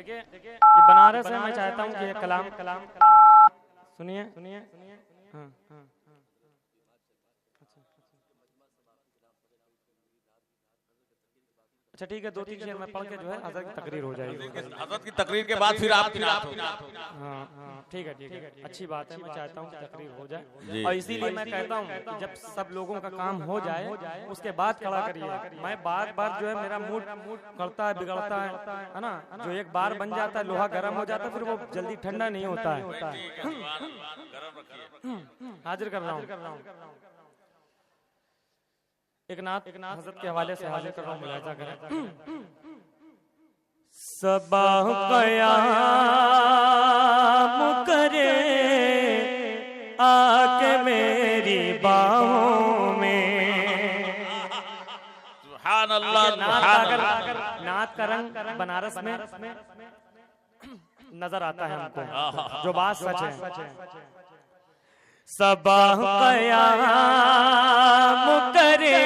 देखिए ये बनारस है, मैं चाहता हूँ कि ये कलाम सुनिए सुनिए। हाँ हाँ अच्छा ठीक है, 2-3 शेर में पढ़ के जो है हज़रत की तकरीर हो जाएगी। हज़रत की तकरीर के बाद फिर आपकी रात होगी। हाँ हाँ ठीक है अच्छी बात है, मैं चाहता हूँ कि तकरीर हो जाए और इसीलिए मैं कहता हूँ कि जब सब लोगों का काम हो जाए उसके बाद खड़ा करिए। मैं बार बार जो है मेरा मूड करता है, बिगड़ता है ना, जो एक बार बन जाता है लोहा गर्म हो जाता है, फिर वो जल्दी ठंडा नहीं होता है। हाजिर कर रहा हूँ एक नात हज़रत के हवाले से हाजिर कर रहा हूँ, मुलाहिजा करें। सबाह क़याम करे आके मेरी बाहों में। सुभान अल्लाह। नात का रंग बनारस में नजर आता है हमको, जो बात सच है। सबाह क़याम करे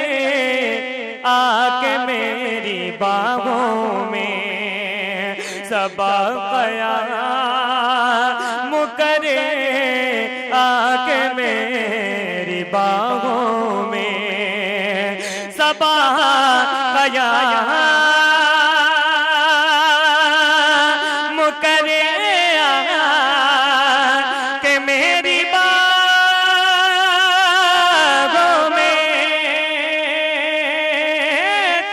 आके मेरी बाहों में, सबाह क़याम करे आके मेरी बाहों में, सबाह क़याम करे आके मेरी बाहों में,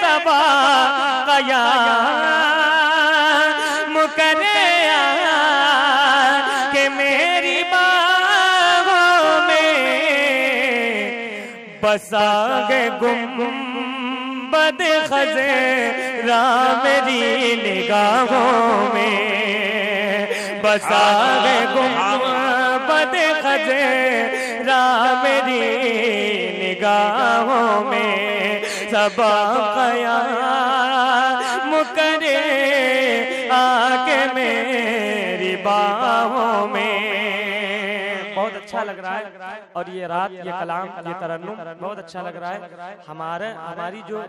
सबाह क़याम करे आके मेरी बाहों में, बसागे गुंबद ख़ज़रा मेरी निगाहों में, बसागे गुंबद ख़ज़रा मेरी निगाहों में, सबाह क़याम करे आके मेरी बाहों में। बहुत अच्छा लग रहा है और ये रात, ये कलाम, ये तरन्नुम बहुत अच्छा लग रहा है। हमारी जो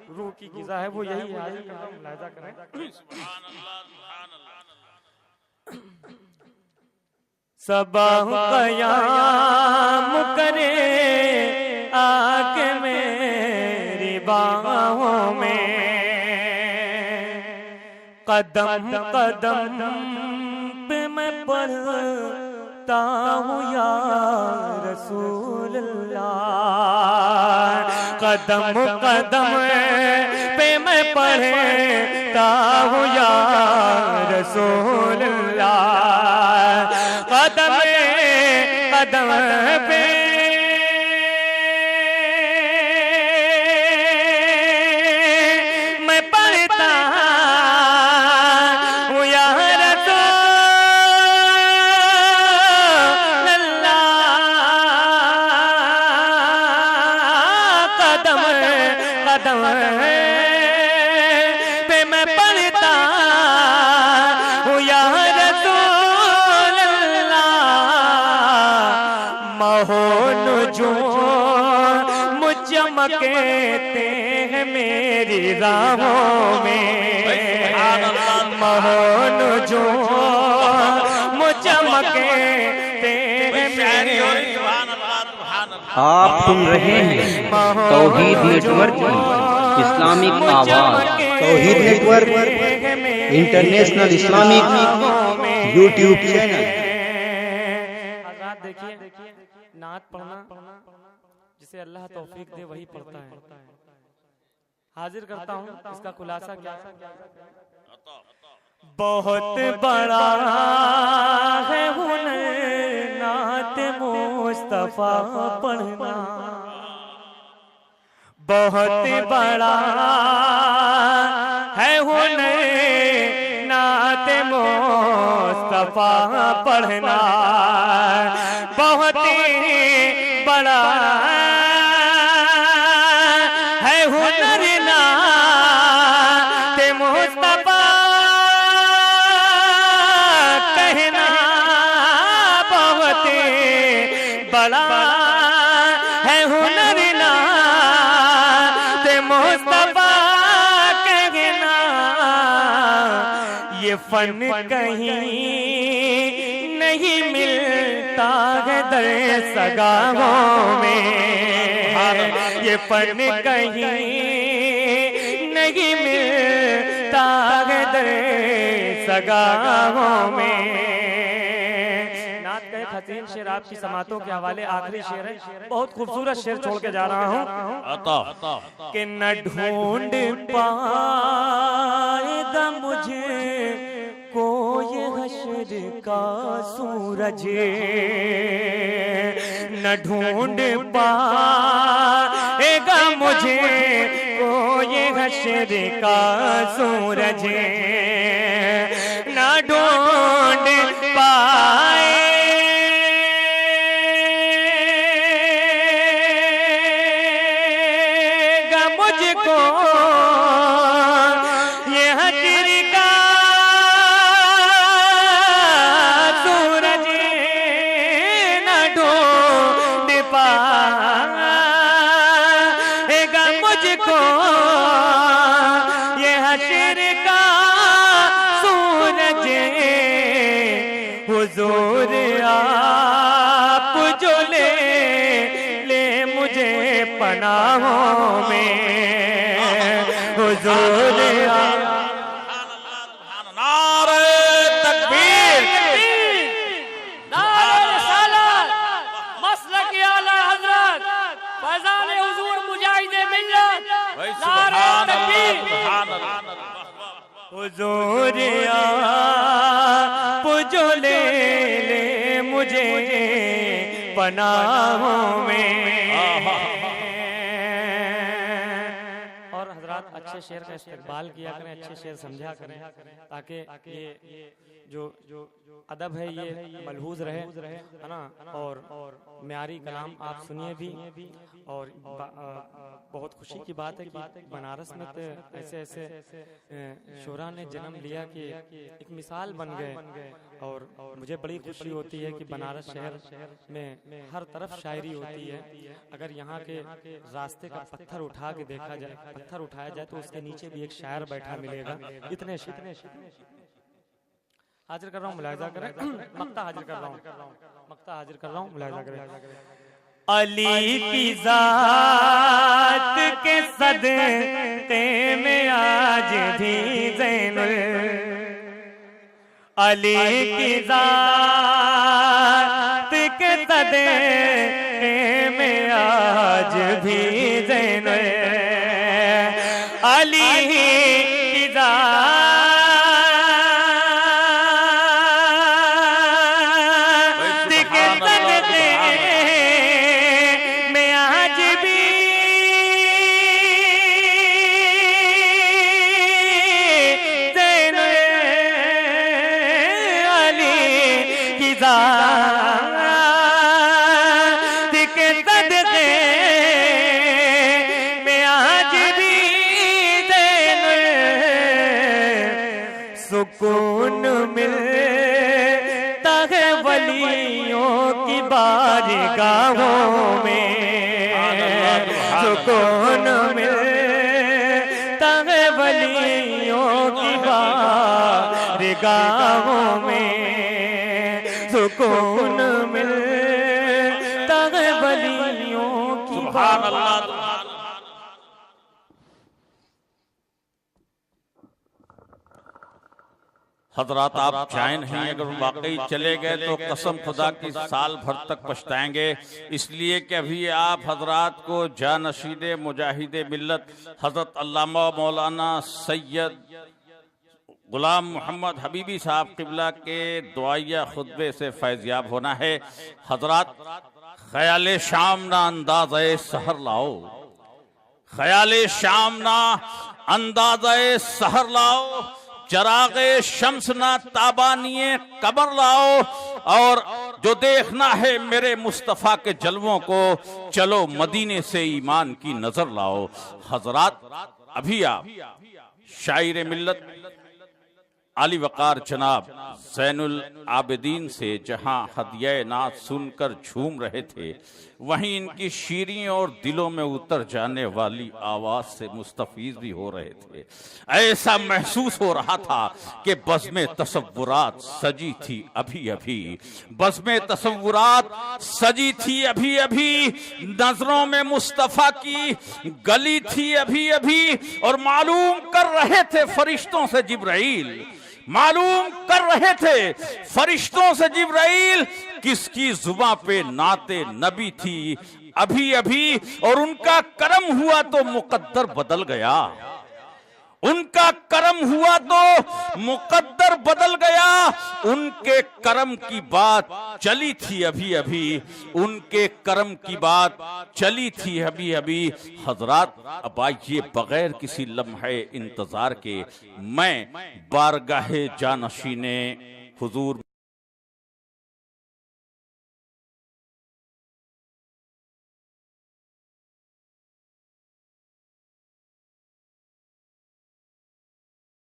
रूह की ग़िज़ा है वो यही है। मुलाहिज़ा करें। सबाह क़याम करे आके मेरी बाहों में, कदम कदम पे मैं पढ़ता हूँ या रसूल अल्लाह, कदम कदम पे मैं पढ़ता हूँ या रसूल अल्लाह, कदम कदम पे मैं पढ़ता हूँ या रसूल अल्लाह, कदम कदम पे मैं पढ़ता हूँ या रसूल अल्लाह, महो नुजूम चमकते हैं मेरी राहों में, महो नुजूम चमकते हैं मेरी। आप सुन रहे हैं तौहीद नेटवर्क की इस्लामिक आवाज़। Tauheed network international Islamic YouTube channel. देखिए नात पढ़ना जिसे अल्लाह तौफीक दे वही पढ़ता है। हाजिर करता हूँ इसका खुलासा क्या है। बहुत बड़ा है हुनर नात मुस्तफा पढ़ना, बहुत बड़ा है हुनर नात मुस्तफा पढ़ना, बहुत बड़ा है हुनर नात मुस्तफा कहना, बहुत बड़ा है हुनर नात मुस्तफा कहना, ये फन कहीं नहीं मिलता है दर सगाहों में, ये फन कहीं नहीं मिलता है दर सगाहों में। नात का एक हसीन शेर आपकी समातों के हवाले, आखिरी शेर है, बहुत खूबसूरत शेर छोड़ के जा रहा हूँ कि न ढूंढ पाएगा मुझे कोई हश्र का सूरज, न ढूंढ पाएगा मुझे कोई हश्र का सूरज, न ढूंढ पाए हुजूर आप जो ले मुझे पनाहों में, हुजूर नारे तकबीर, नारे रिसालत, मसलक आला हज़रत, फैज़ान हुजूर मुजाहिदे मिल्लत, नारे तकबीर, हुजूर आप जो ले मुझे पनाहों में। और हजरात अच्छे शेर का इस्तेमाल किया करें, अच्छे शेर समझा करें, ताकि ये जो अदब है ये मलहूज रहे, है ना, और म्यारी कलाम आप सुनिए भी। और बहुत खुशी की बात है कि बनारस में तो ऐसे शोरा ने जन्म लिया कि एक मिसाल बन गए। और मुझे बड़ी खुशी होती है कि बनारस शहर में हर तरफ शायरी होती है। अगर यहाँ के रास्ते का पत्थर उठा के देखा जाए, पत्थर उठाया जाए तो उसके नीचे भी एक शायर बैठा मिलेगा। इतने हाजिर कर रहा हूँ, मुलाहिजा करें, मक्ता हाजिर कर रहा हूँ, मक्ता हाजिर कर रहा हूँ, मुलाहिजा करें। अली की जात के सदक़े में आज भी ज़ैनुल, अली की जात के सदक़े में आज भी ज़ैनुल, अली की जात सुकून मिलता है वलियों की बारगाहों में, सुकून मिलता है वलियों की बारगाहों में, सुकून मिलता है वलियों की बारगाहों। हजरात आप चाहे नहीं, अगर वाकई चले गए तो कसम खुदा की साल भर तक पछताएंगे। इसलिए कि अभी आप हजरात को जानशीदे मुजाहिदे मिल्लत हजरत अल्लामा मौलाना सैयद गुलाम मोहम्मद हबीबी साहब किबला के दुआया खुतबे से फैज़याब होना है। हजरात ख्याले शाम ना अंदाज़े सहर लाओ, ख्याले शाम ना अंदाज़े सहर लाओ, चरागे शम्स ना ताबानिए कबर लाओ, और जो देखना है मेरे मुस्तफ़ा के जलवों को चलो मदीने से ईमान की नजर लाओ। हजरात अभी आप शायर मिल्लत आली वकार जनाब ज़ैनुल आबिदीन से जहां हदिया नात सुनकर झूम रहे थे, वहीं इनकी शीरीं और दिलों में उतर जाने वाली आवाज से मुस्तफीज भी हो रहे थे। ऐसा महसूस हो रहा था कि बज़्म तसव्वुरात सजी थी अभी अभी, बज़्म तसव्वुरात सजी थी अभी अभी, नजरों में मुस्तफा की गली थी अभी अभी, और मालूम कर रहे थे फरिश्तों से जिब्राइल, मालूम कर रहे थे फरिश्तों से जिब्राइल किसकी जुबां पे नाते नबी थी अभी अभी, और उनका करम हुआ तो मुकद्दर बदल गया, उनका करम हुआ तो मुकद्दर बदल गया। उनके करम की बात चली थी अभी अभी, उनके करम की बात चली थी अभी अभी। हजरात, अब आइए बगैर किसी लम्हे इंतजार के मैं बारगाहे जानशीने हुजूर